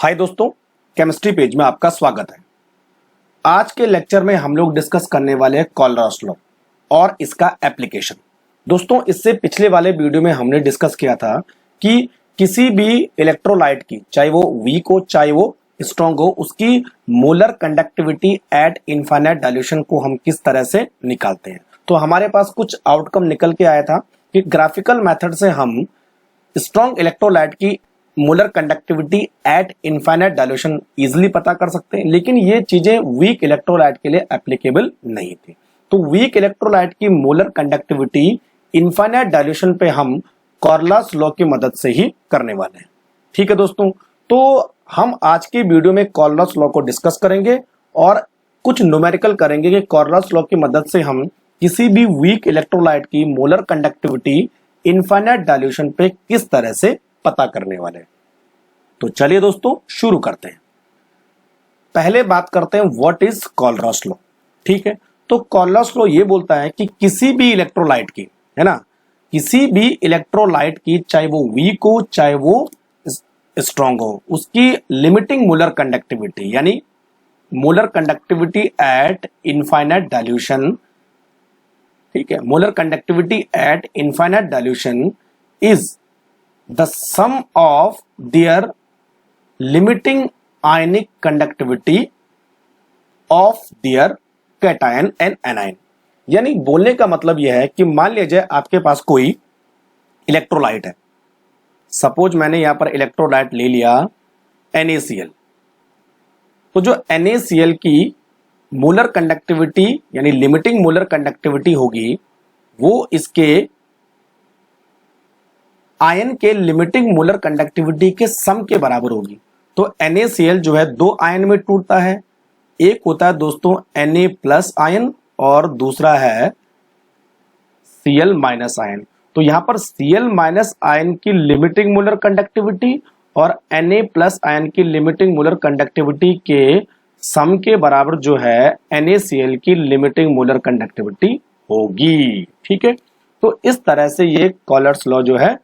हाय दोस्तों, chemistry page में आपका स्वागत है। आज के लेक्चर में हम लोग डिस्कस करने वाले हैं कोलरास लॉ और इसका एप्लीकेशन। दोस्तों, इससे पिछले वाले वीडियो में हमने डिस्कस किया था कि किसी भी इलेक्ट्रोलाइट की, चाहे वो वीक हो चाहे वो स्ट्रॉन्ग हो, उसकी molar conductivity eight infinite dilution को हम किस तरह से निकालते हैं। तो हमारे पास कुछ आउटकम निकल के आया था कि ग्राफिकल मेथड से हम स्ट्रॉन्ग इलेक्ट्रोलाइट की molar conductivity eight infinite dilution easily पता कर सकते हैं, लेकिन ये चीजें वीक इलेक्ट्रोलाइट के लिए एप्लीकेबल नहीं थी। तो वीक इलेक्ट्रोलाइट की मोलर कंडक्टिविटी इनफाइनाइट डाइल्यूशन पे हम कोलरास लॉ की मदद से ही करने वाले हैं। ठीक है दोस्तों, तो हम आज की वीडियो में कोलरास लॉ को डिस्कस करेंगे और कुछ न्यूमेरिकल करेंगे कि कोलरास लॉ की मदद से हम किसी भी वीक इलेक्ट्रोलाइट की मोलर कंडक्टिविटी इनफाइनाइट डाइल्यूशन पे किस तरह से पता करने वाले हैं। तो चलिए दोस्तों शुरू करते हैं। पहले बात करते हैं व्हाट इज कोलरास लॉ। ठीक है, तो कोलरास लॉ ये बोलता है कि किसी भी इलेक्ट्रोलाइट की, है ना, किसी भी इलेक्ट्रोलाइट की, चाहे वो वीक हो चाहे वो स्ट्रॉन्ग हो, उसकी लिमिटिंग मोलर कंडक्टिविटी यानी molar conductivity eight infinite dilution, ठीक है, molar conductivity eight infinite dilution is the sum of their limiting ionic conductivity of their cation and anion। यानी बोलने का मतलब यह है कि मान लीजिए आपके पास कोई इलेक्ट्रोलाइट है। सपोज मैंने यहां पर इलेक्ट्रोलाइट ले लिया NaCl। तो जो NaCl की मोलर कंडक्टिविटी यानी लिमिटिंग मोलर कंडक्टिविटी होगी वो इसके आयन के लिमिटिंग मोलर कंडक्टिविटी के सम के बराबर होगी। तो NaCl जो है दो आयन में टूटता है, एक होता है दोस्तों Na प्लस आयन और दूसरा है Cl माइनस आयन। तो यहां पर Cl माइनस आयन की लिमिटिंग मोलर कंडक्टिविटी और Na प्लस आयन की लिमिटिंग मोलर कंडक्टिविटी के सम के बराबर जो है NaCl की लिमिटिंग मोलर कंडक्टिविटी होगी। ठीक है, तो इस तरह से ये कोलरास लॉ जो है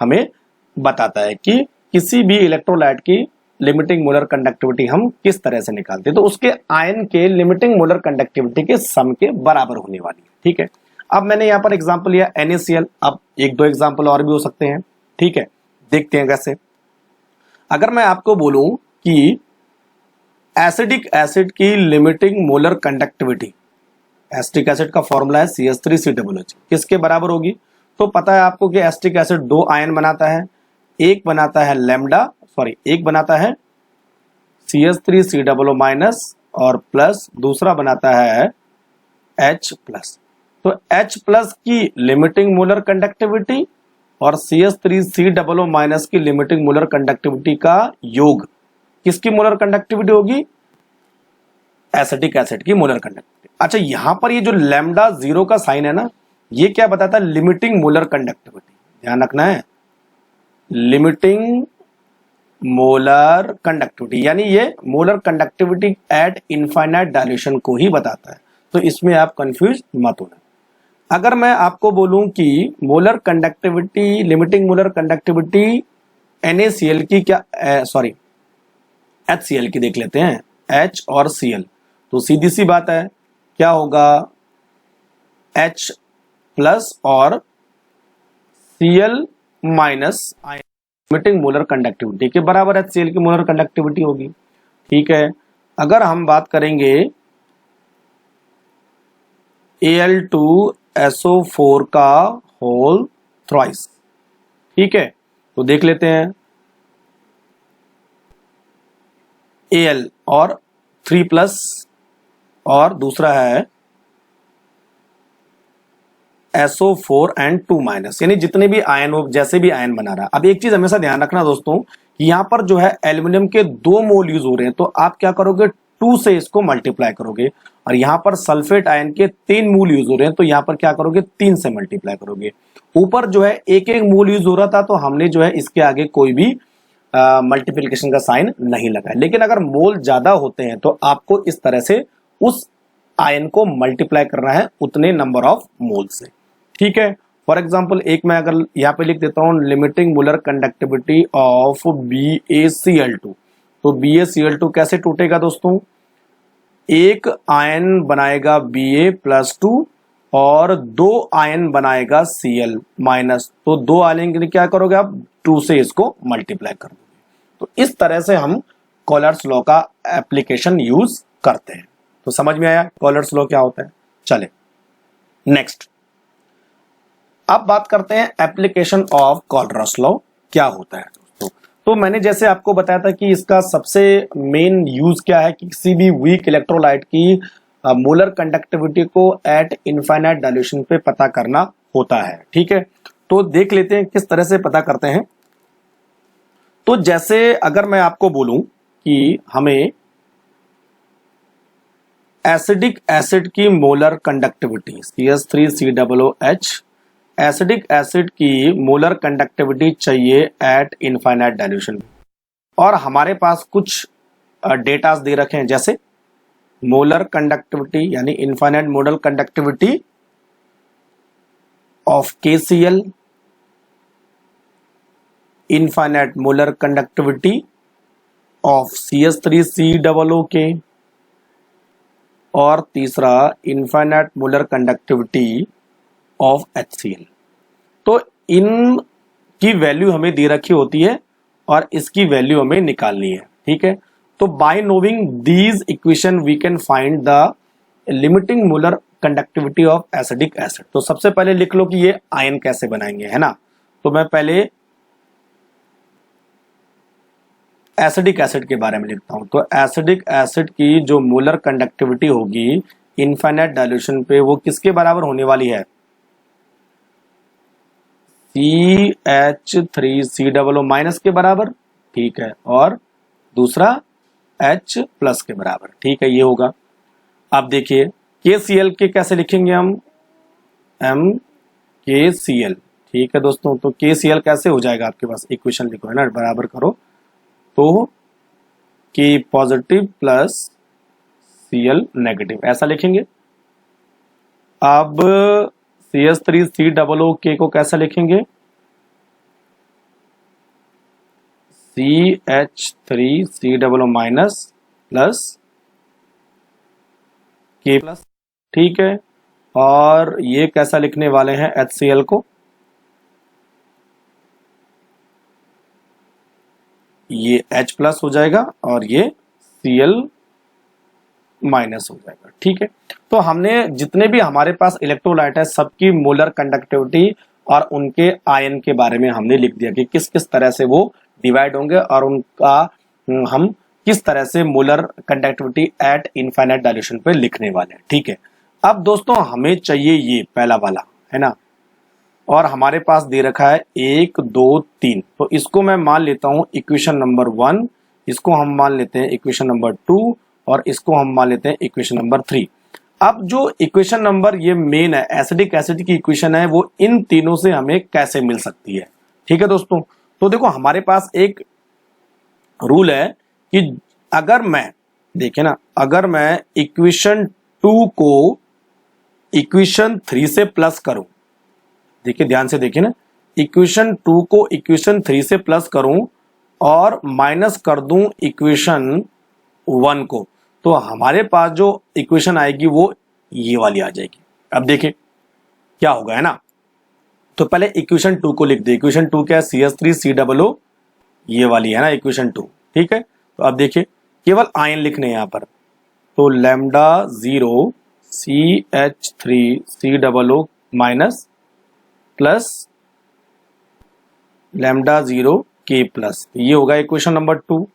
हमें बताता है कि किसी भी इलेक्ट्रोलाइट की लिमिटिंग मोलर कंडक्टिविटी हम किस तरह से निकालते हैं। तो उसके आयन के लिमिटिंग मोलर कंडक्टिविटी के सम के बराबर होने वाली है। ठीक है, अब मैंने यहां पर एग्जांपल लिया NaCl, अब एक दो एग्जांपल और भी हो सकते हैं। ठीक है, देखते हैं कैसे। अगर मैं आपको बोलूं कि एसिडिक एसिड की limiting molar conductivity, acetic acid का फॉर्मूला है CH3COOH, किसके बराबर होगी? तो पता है आपको कि एसिटिक एसिड दो आयन बनाता है, एक बनाता है एक बनाता है CH3COO माइनस और प्लस, दूसरा बनाता है H प्लस। तो H प्लस की लिमिटिंग मोलर कंडक्टिविटी और CH3COO माइनस की लिमिटिंग मोलर कंडक्टिविटी का योग किसकी मोलर कंडक्टिविटी होगी? एसिटिक एसिड की मोलर कंडक्टिविटी। अच्छा, यहां पर ये जो लैम्डा जीरो का साइन है ना, ये क्या बताता है? Limiting molar conductivity. ध्यान रखना है, लिमिटिंग मोलर कंडक्टिविटी, यानी ये molar conductivity eight infinite dilution को ही बताता है। तो इसमें आप कंफ्यूज मत होना। अगर मैं आपको बोलूं कि molar conductivity, limiting molar conductivity NaCl की क्या, HCl की देख लेते हैं, H और Cl। तो सीधी सी बात है, क्या होगा? H प्लस और Cl minus limiting molar conductivity के बराबर HCl की मोलर कंडक्टिविटी होगी। ठीक है, अगर हम बात करेंगे Al2SO4 का होल थ्राइस, ठीक है, तो देख लेते हैं Al और 3 प्लस और दूसरा है SO4 एंड 2 माइनस, यानी जितने भी आयन हो, जैसे भी आयन बना रहा है। अब एक चीज हमेशा ध्यान रखना दोस्तों कि यहां पर जो है एल्यूमिनियम के 2 मोल यूज हो रहे हैं, तो आप क्या करोगे? 2 से इसको मल्टीप्लाई करोगे। और यहां पर सल्फेट आयन के 3 मोल यूज हो रहे हैं, तो यहां पर क्या करोगे? 3 से मल्टीप्लाई करोगे। ऊपर जो है एक एक मोल यूज हो रहा था, तो हमने जो है इसके आगे कोई भी मल्टीप्लीकेशन का साइन नहीं लगाया। लेकिन अगर मोल ज्यादा होते हैं तो आपको इस तरह से उस आयन को मल्टीप्लाई करना है उतने नंबर ऑफ मोल से। ठीक है, फॉर एग्जाम्पल एक मैं अगर यहाँ पे लिख देता हूं limiting molar conductivity of BaCl2, तो BaCl2 कैसे टूटेगा दोस्तों, एक आयन बनाएगा Ba+2 और 2 आयन बनाएगा Cl माइनस, तो 2 आयन के लिए क्या करोगे आप, 2 से इसको मल्टीप्लाई कर दोगे। तो इस तरह से हम कॉलर्स लॉ का एप्लीकेशन यूज करते हैं। तो समझ में आया कॉलर्स लॉ क्या होता है। चले नेक्स्ट, अब बात करते हैं एप्लीकेशन ऑफ कॉलर्स लॉ क्या होता है दोस्तों। तो मैंने जैसे आपको बताया था कि इसका सबसे मेन यूज क्या है कि किसी भी वीक इलेक्ट्रोलाइट की मोलर कंडक्टिविटी को एट इनफाइनाइट डाइल्यूशन पे पता करना होता है। ठीक है, तो देख लेते हैं किस तरह से पता करते हैं। तो जैसे अगर मैं आपको बोलूं कि हमें एसिडिक एसिड की molar conductivity CH3COOH, acidic acid की मोलर कंडक्टिविटी चाहिए एट इनफाइनाइट डाइल्यूशन, और हमारे पास कुछ डेटास दे रखे हैं जैसे मोलर कंडक्टिविटी यानी infinite molar conductivity of KCl, infinite molar conductivity of CH3COOK, और तीसरा infinite molar conductivity of HCl। तो इन की वैल्यू हमें दे रखी होती है और इसकी वैल्यू हमें निकालनी है। ठीक है, तो by knowing these equation we can find the limiting molar conductivity of acidic acid. तो सबसे पहले लिख लो कि ये आयन कैसे बनाएंगे, है ना। तो मैं पहले एसिडिक एसिड के बारे में लिखता हूं। तो एसिडिक एसिड की जो मोलर कंडक्टिविटी होगी इनफाइनाइट डाइल्यूशन पे वो किसके बराबर होने वाली है, CH3COO माइनस के बराबर। ठीक है, और दूसरा H प्लस के बराबर। ठीक है, ये होगा। अब देखिए KCl के कैसे लिखेंगे हम, MKCl। ठीक है दोस्तों, तो KCl कैसे हो जाएगा, आपके पास इक्वेशन लिखो, है ना, बराबर करो, तो K positive plus Cl negative, ऐसा लिखेंगे। अब CH3COOK को कैसे लिखेंगे, CH3COO minus plus K plus. ठीक है, और ये कैसा लिखने वाले हैं HCl को, ये H प्लस हो जाएगा और ये Cl माइनस हो जाएगा। ठीक है, तो हमने जितने भी हमारे पास इलेक्ट्रोलाइट है सबकी मोलर कंडक्टिविटी और उनके आयन के बारे में हमने लिख दिया कि किस किस तरह से वो डिवाइड होंगे और उनका हम किस तरह से molar conductivity eight infinite dilution पे लिखने वाले हैं। ठीक है, अब दोस्तों हमें चाहिए ये पहला वाला, है ना, और हमारे पास दे रखा है 1 2 3। तो इसको मैं मान लेता हूं इक्वेशन नंबर 1, इसको हम मान लेते हैं इक्वेशन नंबर 2 और इसको हम मान लेते हैं इक्वेशन नंबर 3। अब जो इक्वेशन नंबर ये मेन है एसिडिक एसिड की इक्वेशन है वो इन तीनों से हमें कैसे मिल सकती है। ठीक है दोस्तों, तो देखो हमारे पास एक रूल है कि अगर मैं देखे ना, अगर मैं इक्वेशन 2 को इक्वेशन 3 से प्लस करूं, देखिए ध्यान से देखिए ना, इक्वेशन 2 को इक्वेशन 3 से प्लस करूं और माइनस कर दूं इक्वेशन 1 को, तो हमारे पास जो इक्वेशन आएगी वो ये वाली आ जाएगी। अब देखिए क्या होगा, है ना। तो पहले इक्वेशन 2 को लिख दे, इक्वेशन 2 क्या है, CH3COO, ये वाली है ना इक्वेशन 2। ठीक है, तो अब देखिए केवल आयन लिखने हैं यहां पर, तो lambda 0 CH3COO minus plus lambda 0 K plus, ये होगा इक्वेशन नंबर 2।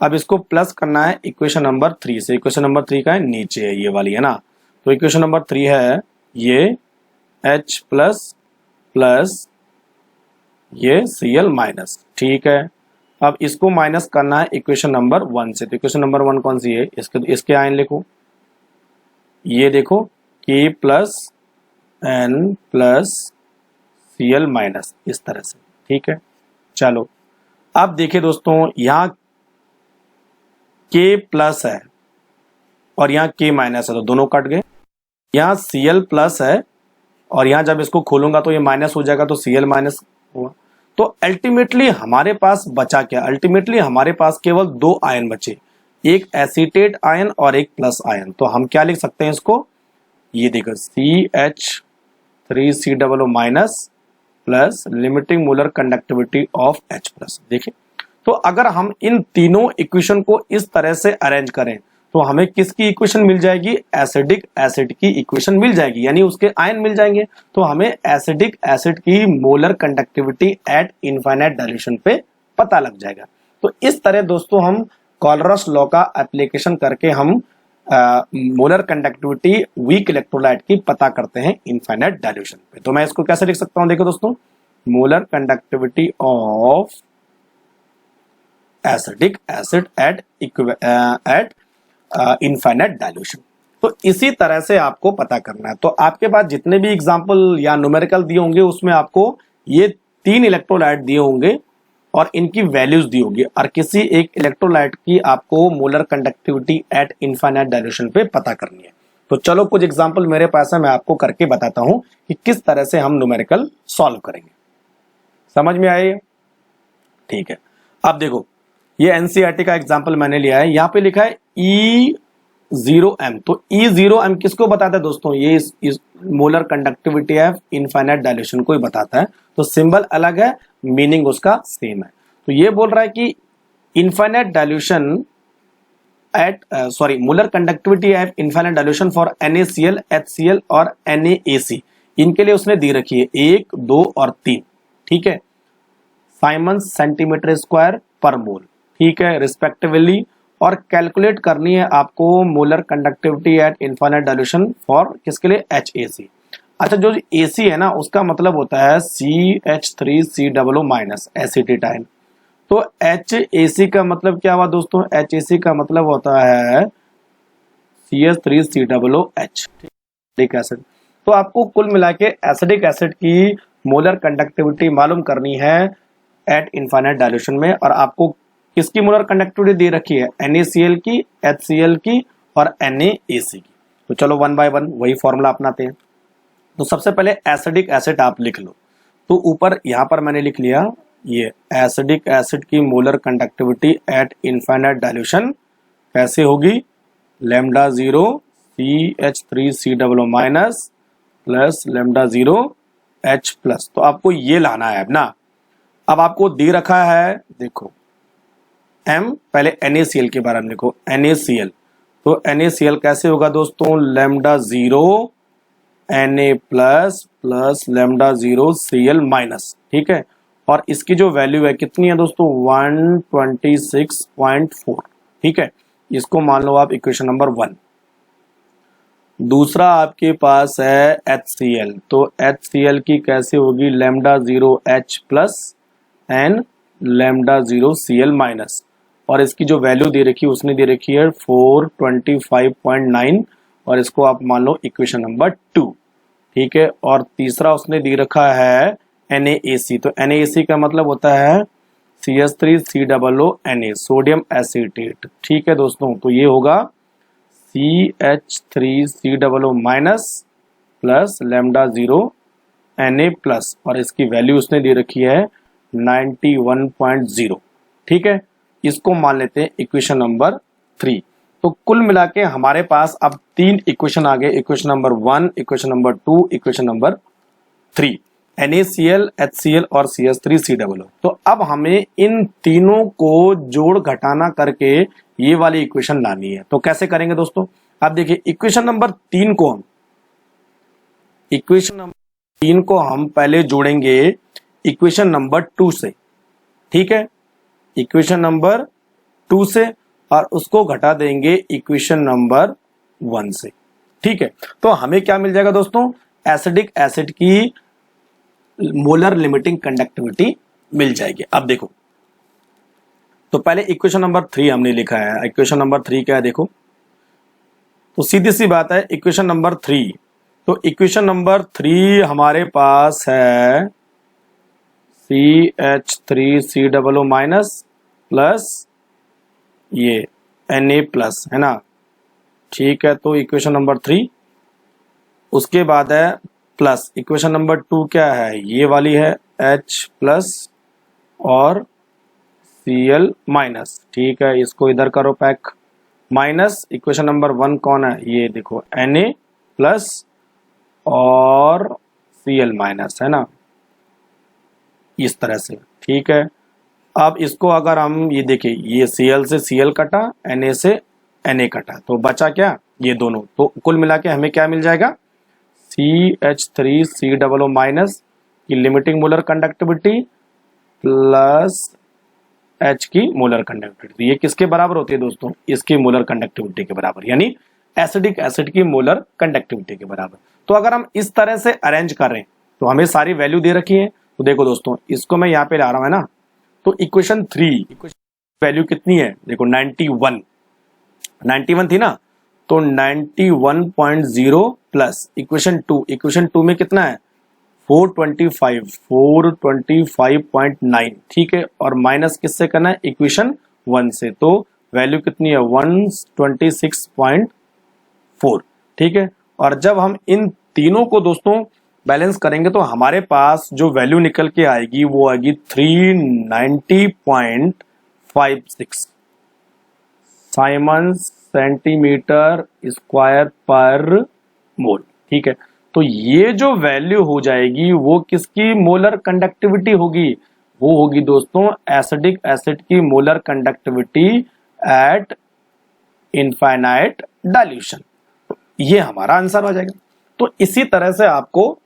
अब इसको प्लस करना है इक्वेशन नंबर 3 से, इक्वेशन नंबर 3 का है नीचे है, ये वाली है ना। तो इक्वेशन नंबर 3 है ये H प्लस प्लस ये Cl माइनस। ठीक है, अब इसको माइनस करना है इक्वेशन नंबर 1 से, तो इक्वेशन नंबर 1 कौन सी है, इसके आयन लिखो, ये देखो K plus N plus Cl minus, इस तरह से। ठीक है, चलो अब देखिए दोस्तों यहां K प्लस है और यहाँ K माइनस है, तो दोनों कट गए। यहाँ Cl प्लस है और यहाँ जब इसको खोलूंगा तो ये माइनस हो जाएगा, तो Cl माइनस हुआ। तो अल्टीमेटली हमारे पास बचा क्या, अल्टीमेटली हमारे पास केवल 2 आयन बचे, एक एसीटेट आयन और एक प्लस आयन। तो हम क्या लिख सकते हैं इसको, ये देखो CH3COO minus plus limiting molar conductivity of H+। देखिए, तो अगर हम इन तीनों इक्वेशन को इस तरह से अरेंज करें तो हमें किसकी इक्वेशन मिल जाएगी, एसिडिक एसिड की इक्वेशन मिल जाएगी, यानी उसके आयन मिल जाएंगे। तो हमें एसिडिक एसिड की molar conductivity eight infinite dilution पे पता लग जाएगा। तो इस तरह दोस्तों हम कॉलरस लॉ का एप्लीकेशन करके हम मोलर कंडक्टिविटी वीक इलेक्ट्रोलाइट की पता करते हैं इनफाइनाइट डाइल्यूशन पे। तो मैं इसको कैसे लिख सकता हूं, देखो दोस्तों, molar conductivity of acidic acid eight infinite dilution. तो इसी तरह से आपको पता करना है। तो आपके पास जितने भी एग्जांपल या न्यूमेरिकल दिए होंगे उसमें आपको ये 3 इलेक्ट्रोलाइट दिए होंगे और इनकी वैल्यूज दी होगी, और किसी एक इलेक्ट्रोलाइट की आपको molar conductivity eight infinite dilution पे पता करनी है। तो चलो कुछ एग्जांपल मेरे पास है, मैं आपको करके बताता हूं कि किस तरह से हम न्यूमेरिकल सॉल्व करेंगे। समझ में आए? ठीक है। अब देखो, ये एनसीईआरटी का एग्जांपल मैंने लिया है, यहां पे लिखा है E0M। तो E0M किसको बताता है दोस्तों, ये इस molar conductivity of infinite dilution को ही बताता है। तो सिंबल अलग है, मीनिंग उसका सेम है। तो ये बोल रहा है कि infinite dilution at molar conductivity of infinite dilution for NaCl, HCl और NaAC, इनके लिए उसने दी रखी है 1, 2 और 3। ठीक है, साइमंस सेंटीमीटर स्क्वायर पर मोल, ठीक है, रिस्पेक्टिवली। और कैलकुलेट करनी है आपको molar conductivity eight infinite dilution for किसके लिए, HAC। अच्छा, जो AC है ना उसका मतलब होता है CH3COO माइनस एसीटेट आयन। तो HAC का मतलब क्या हुआ दोस्तों, HAC का मतलब होता है CH3COOH, ठीक एसिड। तो आपको कुल मिला के एसिडिक एसिड की मोलर कंडक्टिविटी मालूम करनी है एट इनफाइनाइट डाइल्यूशन में, और आपको किसकी मोलर कंडक्टिविटी दे रखी है, NaCl की, HCl की और NaAC की। तो चलो 1 बाय 1 वही फॉर्मूला अपनाते हैं। तो सबसे पहले एसिडिक एसिड आप लिख लो। तो ऊपर यहां पर मैंने लिख लिया, ये एसिडिक एसिड की molar conductivity eight infinite dilution कैसे होगी, lambda 0 CH3COO minus plus lambda 0 H+। तो आपको ये लाना है अब ना। अब आपको दे रखा है, देखो M, पहले NaCl के बारे में लिखो, NaCl। तो NaCl कैसे होगा दोस्तों, lambda 0 Na plus lambda 0 Cl minus, ठीक है। और इसकी जो वैल्यू है कितनी है दोस्तों, 126.4, ठीक है। इसको मान लो आप इक्वेशन नंबर 1। दूसरा आपके पास है HCl। तो HCl की कैसे होगी, lambda 0 H+ and lambda 0 Cl minus, और इसकी जो वैल्यू दे रखी है उसने दे रखी है 425.9, और इसको आप मान लो इक्वेशन नंबर 2, ठीक है। और तीसरा उसने दे रखा है NaAC। तो NaAC का मतलब होता है CH3COO Na, सोडियम एसीटेट, ठीक है दोस्तों। तो ये होगा CH3COO minus plus lambda 0 Na+, और इसकी वैल्यू उसने दे रखी है 91.0, ठीक है। इसको मान लेते हैं इक्वेशन नंबर 3। तो कुल मिला के हमारे पास अब 3 इक्वेशन आ गए, equation number 1, equation number 2, equation number 3, NaCl, HCl और CH3COO। तो अब हमें इन तीनों को जोड़ घटाना करके ये वाली इक्वेशन लानी है। तो कैसे करेंगे दोस्तों, अब देखिए इक्वेशन नंबर 3 को हम पहले जोड़ेंगे इक्वेशन नंबर 2 से, ठीक है, इक्वेशन नंबर 2 से, और उसको घटा देंगे इक्वेशन नंबर 1 से, ठीक है। तो हमें क्या मिल जाएगा दोस्तों, एसिडिक एसिड की मोलर लिमिटिंग कंडक्टिविटी मिल जाएगी। अब देखो, तो पहले इक्वेशन नंबर 3 हमने लिखा है। इक्वेशन नंबर 3 क्या है देखो, तो सीधी सी बात है, इक्वेशन नंबर 3, तो इक्वेशन नंबर 3 हमारे पास है CH3COO माइनस प्लस ये Na+, है ना, ठीक है। तो इक्वेशन नंबर 3, उसके बाद है प्लस इक्वेशन नंबर 2 क्या है, ये वाली है H+ और Cl माइनस, ठीक है, इसको इधर करो पैक, माइनस इक्वेशन नंबर 1 कौन है, ये देखो Na प्लस और Cl माइनस, है ना, इस तरह से, ठीक है। अब इसको अगर हम ये देखें, ये Cl से Cl कटा, Na से Na कटा, तो बचा क्या, ये दोनों, तो कुल मिला के हमें क्या मिल जाएगा, CH3COO माइनस की limiting molar conductivity plus H की मोलर कंडक्टिविटी, ये किसके बराबर होती है दोस्तों, इसकी मोलर कंडक्टिविटी के बराबर, यानी एसिडिक एसिड की मोलर कंडक्टिविटी के बराबर। तो अगर हम इस तरह से अरेंज कर रहे हैं तो हमें सारी वैल्यू दे रखी है, तो देखो दोस्तों इसको मैं यहाँ पे ला रहा हूँ, है ना, तो इक्वेशन 3 वैल्यू कितनी है, देखो 91 थी ना, तो 91.0 प्लस इक्वेशन 2 में कितना है 425.9, ठीक है, और माइनस किससे करना है, इक्वेशन 1 से, तो वैल्यू कितनी है 126.4, ठीक है। और जब हम इन तीनों को दोस्तों बैलेंस करेंगे तो हमारे पास जो वैल्यू निकल के आएगी वो आएगी 390.56 साइमन सेंटीमीटर स्क्वायर पर मोल, ठीक है। तो ये जो वैल्यू हो जाएगी वो किसकी मोलर कंडक्टिविटी होगी, वो होगी दोस्तों एसिडिक एसिड की molar conductivity eight infinite dilution. ये हमारा आंसर हो जाएगा। तो इसी तरह से आपको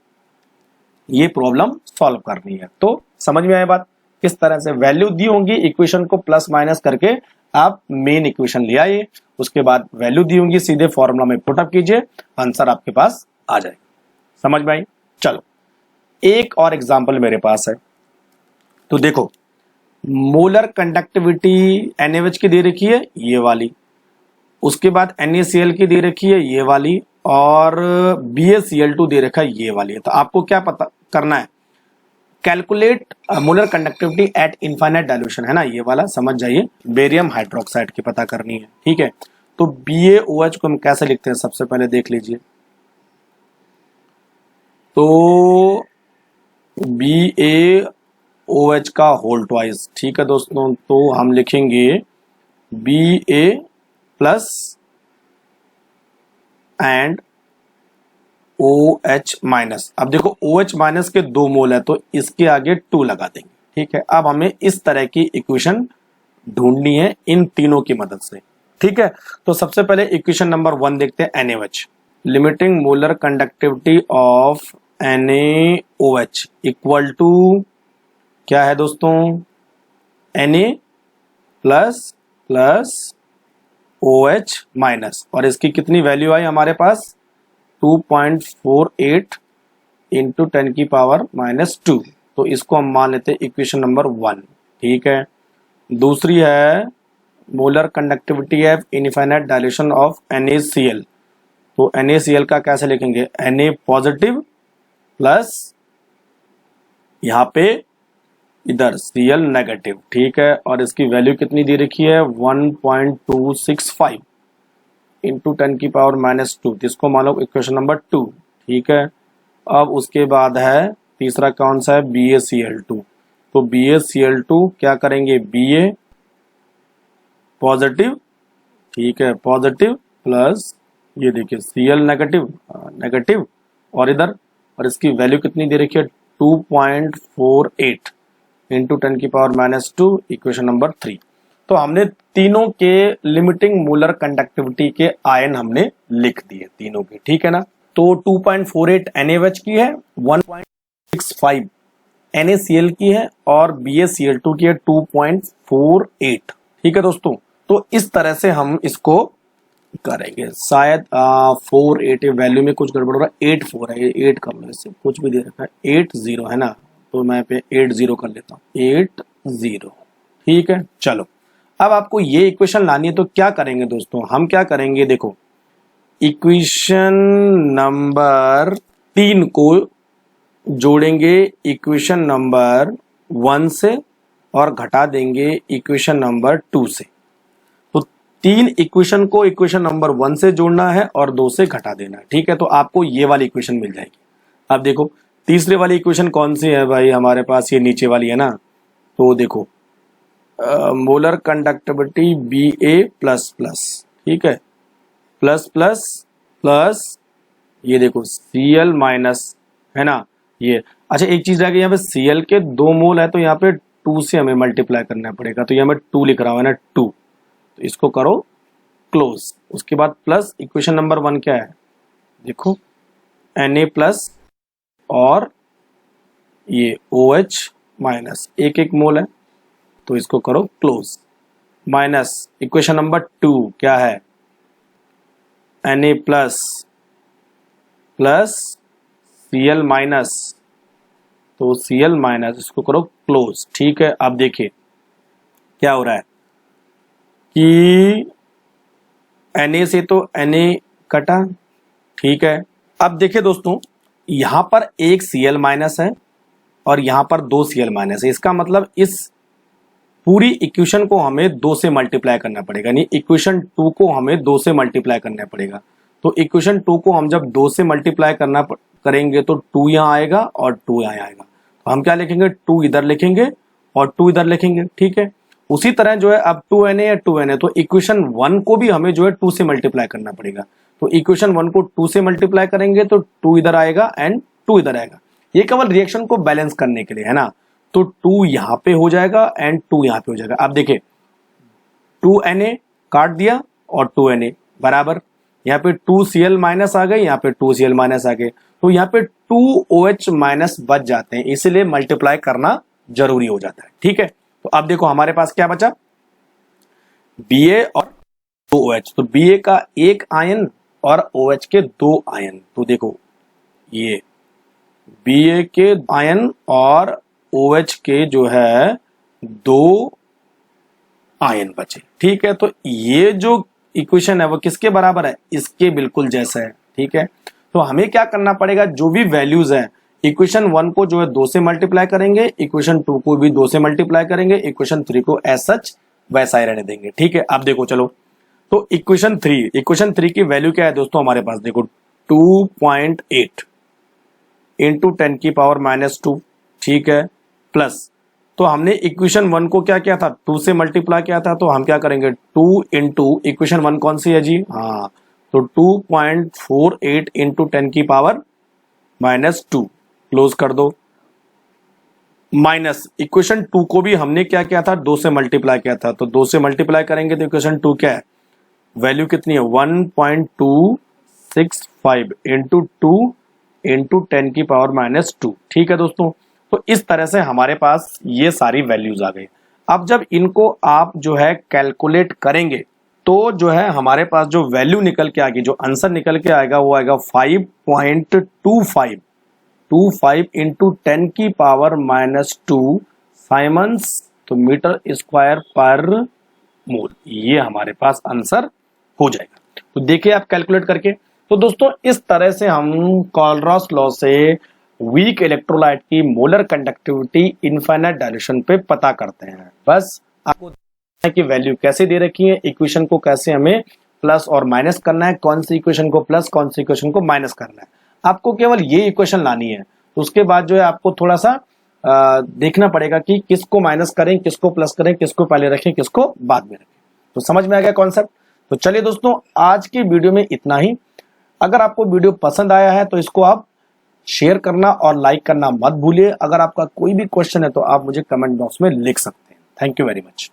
ये प्रॉब्लम सॉल्व करनी है। तो समझ में आए बात, किस तरह से वैल्यू दी होंगी, इक्वेशन को प्लस माइनस करके आप मेन इक्वेशन ले आइए, उसके बाद वैल्यू दी होंगी सीधे फॉर्मूला में पुटअप कीजिए, आंसर आपके पास आ जाएगा। समझ में आई। चलो एक और एग्जांपल मेरे पास है, तो देखो मोलर कंडक्टिविटी NaOH की दे रखी है ये वाली, उसके बाद NaCl की दे रखी है ये वाली, और BaCl2 दे रखा है ये वाली है। तो आपको क्या पता करना है, calculate molar conductivity eight infinite dilution, है ना, ये वाला समझ जाइए, बेरियम हाइड्रोक्साइड की पता करनी है, ठीक है। तो BaOH को हम कैसे लिखते हैं, सबसे पहले देख लीजिए, तो BaOH का होल ट्वाइस, ठीक है दोस्तों, तो हम लिखेंगे Ba plus and OH minus. अब देखो OH माइनस के 2 मोल है तो इसके आगे 2 लगा देंगे, ठीक है। अब हमें इस तरह की इक्वेशन ढूंढनी है इन तीनों की मदद से, ठीक है। तो सबसे पहले इक्वेशन नंबर 1 देखते हैं, NaOH, limiting molar conductivity of NaOH equal to क्या है दोस्तों, Na plus plus OH minus, और इसकी कितनी वैल्यू आई हमारे पास 2.48 इंटू 10 की पावर -2, तो इसको हम मान लेते हैं इक्वेशन नंबर 1, ठीक है। दूसरी है मोलर कंडक्टिविटी है इनफाइनाइट डाइल्यूशन ऑफ NaCl, तो NaCl का कैसे लिखेंगे, Na पॉजिटिव प्लस यहाँ पे इधर Cl नेगेटिव, ठीक है, और इसकी वैल्यू कितनी दे रखी है 1.265 इंटू 10 की पावर -2, इसको मान लो इक्वेशन नंबर 2, ठीक है। अब उसके बाद है तीसरा कौन सा है, BaCl2, तो BaCl2 क्या करेंगे, Ba पॉजिटिव, ठीक है, पॉजिटिव प्लस ये देखिए Cl नेगेटिव और इधर, और इसकी वैल्यू कितनी दे रखी है 2.48 इंटू 10 की पावर -2, इक्वेशन नंबर 3। तो हमने तीनों के लिमिटिंग मोलर कंडक्टिविटी के आयन हमने लिख दिए तीनों के, ठीक है ना। तो 2.48 NaOH की है, 1.65 NaCl की है, और BaCl2 की है 2.48, ठीक है दोस्तों। तो इस तरह से हम इसको करेंगे, शायद 48 वैल्यू में कुछ गड़बड़ हो रहा है, 84 है, 8 कर लो, इससे कुछ भी दे रखा है 80 है ना, तो मैं पे 80 कर लेता हूँ, 80, ठीक है। चलो अब आपको ये इक्वेशन लानी है, तो क्या करेंगे दोस्तों, हम क्या करेंगे, देखो इक्वेशन नंबर 3 को जोड़ेंगे इक्वेशन नंबर 1 से और घटा देंगे इक्वेशन नंबर 2 से। तो 3 इक्वेशन को इक्वेशन नंबर 1 से जोड़ना है और 2 से घटा देना है, ठीक है। तो आपको ये वाली इक्वेशन मिल जाएगी। अब देखो तीसरे वाली इक्वेशन कौन सी है भाई, हमारे पास ये नीचे वाली है ना, तो देखो molar conductivity Ba plus plus, ठीक है, प्लस प्लस प्लस ये देखो Cl माइनस, है ना ये। अच्छा एक चीज रह गई, यहाँ पे Cl के 2 मोल है तो यहाँ पे 2 से हमें मल्टीप्लाई करना पड़ेगा, तो यहाँ मैं 2 लिख रहा हूँ, है ना 2, तो इसको करो क्लोज। उसके बाद प्लस इक्वेशन नंबर 1 क्या है, देखो Na प्लस और ये OH माइनस, एक एक मोल है तो इसको करो क्लोज, माइनस इक्वेशन नंबर 2 क्या है, Na plus plus Cl minus, तो Cl माइनस इसको करो क्लोज, ठीक है। अब देखिए क्या हो रहा है कि Na से तो Na कटा, ठीक है। अब देखिए दोस्तों यहां पर एक Cl माइनस है और यहां पर 2 Cl माइनस है, इसका मतलब इस पूरी इक्वेशन को हमें 2 से मल्टीप्लाई करना पड़ेगा, यानी इक्वेशन 2 को हमें 2 से मल्टीप्लाई करना पड़ेगा। तो इक्वेशन 2 को हम जब 2 से मल्टीप्लाई करेंगे तो 2 यहाँ आएगा और 2 यहाँ आएगा, तो हम क्या लिखेंगे, 2 इधर लिखेंगे और 2 इधर लिखेंगे, ठीक है। उसी तरह जो है अब 2Na या 2Na, तो इक्वेशन 1 को भी हमें जो है 2 से मल्टीप्लाई करना पड़ेगा, तो इक्वेशन 1 को 2 से मल्टीप्लाई करेंगे तो 2 इधर आएगा एंड 2 इधर आएगा, ये केवल रिएक्शन को बैलेंस करने के लिए, है ना। तो 2 यहाँ पे हो जाएगा एंड 2 यहाँ पे हो जाएगा। अब देखिए 2Na काट दिया और 2Na बराबर, यहाँ पे 2Cl माइनस आ गए, यहाँ पे 2Cl माइनस आ गए, तो यहाँ पे 2OH माइनस बच जाते हैं, इसलिए मल्टीप्लाई करना जरूरी हो जाता है, ठीक है। तो अब देखो हमारे पास क्या बचा, Ba और 2OH, तो Ba का 1 आयन और OH के 2 आयन, तो देखो ये Ba के आयन और OH के जो है 2 आयन बचे, ठीक है। तो ये जो इक्वेशन है वो किसके बराबर है, इसके बिल्कुल जैसा है, ठीक है। तो हमें क्या करना पड़ेगा, जो भी वैल्यूज है इक्वेशन 1 को जो है 2 से मल्टीप्लाई करेंगे, इक्वेशन 2 को भी 2 से मल्टीप्लाई करेंगे, इक्वेशन 3 को एज सच वैसा ही रहने देंगे, ठीक है। अब देखो चलो, तो इक्वेशन 3 की वैल्यू क्या है दोस्तों हमारे पास, देखो 2.8 इंटू 10 की पावर -2, ठीक है, प्लस, तो हमने इक्वेशन 1 को क्या किया था, 2 से मल्टीप्लाई किया था, तो हम क्या करेंगे 2 इंटू इक्वेशन 1 कौन सी है जी, हाँ, तो 2.48 इंटू 10 की पावर -2, क्लोज कर दो, माइनस इक्वेशन 2 को भी हमने क्या किया था, 2 से मल्टीप्लाई किया था, तो 2 से मल्टीप्लाई करेंगे तो इक्वेशन 2 क्या है, वैल्यू कितनी है 1.265 इंटू 2 इंटू 10 की पावर -2, ठीक है दोस्तों। तो इस तरह से हमारे पास ये सारी वैल्यूज आ गई। अब जब इनको आप जो है कैलकुलेट करेंगे तो जो है हमारे पास जो वैल्यू निकल के आएगी, जो आंसर निकल के आएगा वो आएगा 5.25 इंटू 10 की पावर -2 साइमंस, तो मीटर स्क्वायर पर मोल, ये हमारे पास आंसर हो जाएगा। तो देखिए आप कैलकुलेट करके। तो दोस्तों इस तरह से हम कोलरॉस लॉ से वीक इलेक्ट्रोलाइट की मोलर कंडक्टिविटी इनफाइनाइट डायल्यूशन पे पता करते हैं। बस आपको की वैल्यू कैसे दे रखी है, इक्वेशन को कैसे हमें प्लस और माइनस करना है, कौन सी इक्वेशन को प्लस कौन सी इक्वेशन को माइनस करना है, आपको केवल ये इक्वेशन लानी है। तो उसके बाद जो है आपको थोड़ा सा देखना पड़ेगा कि किसको माइनस करें, किसको प्लस करें, किसको पहले रखें, किसको बाद में रखें। तो समझ में आ गया कॉन्सेप्ट। तो चलिए दोस्तों आज की वीडियो में इतना ही। अगर आपको वीडियो पसंद आया है तो इसको आप शेयर करना और लाइक करना मत भूलिए। अगर आपका कोई भी क्वेश्चन है तो आप मुझे कमेंट बॉक्स में लिख सकते हैं। Thank you very much.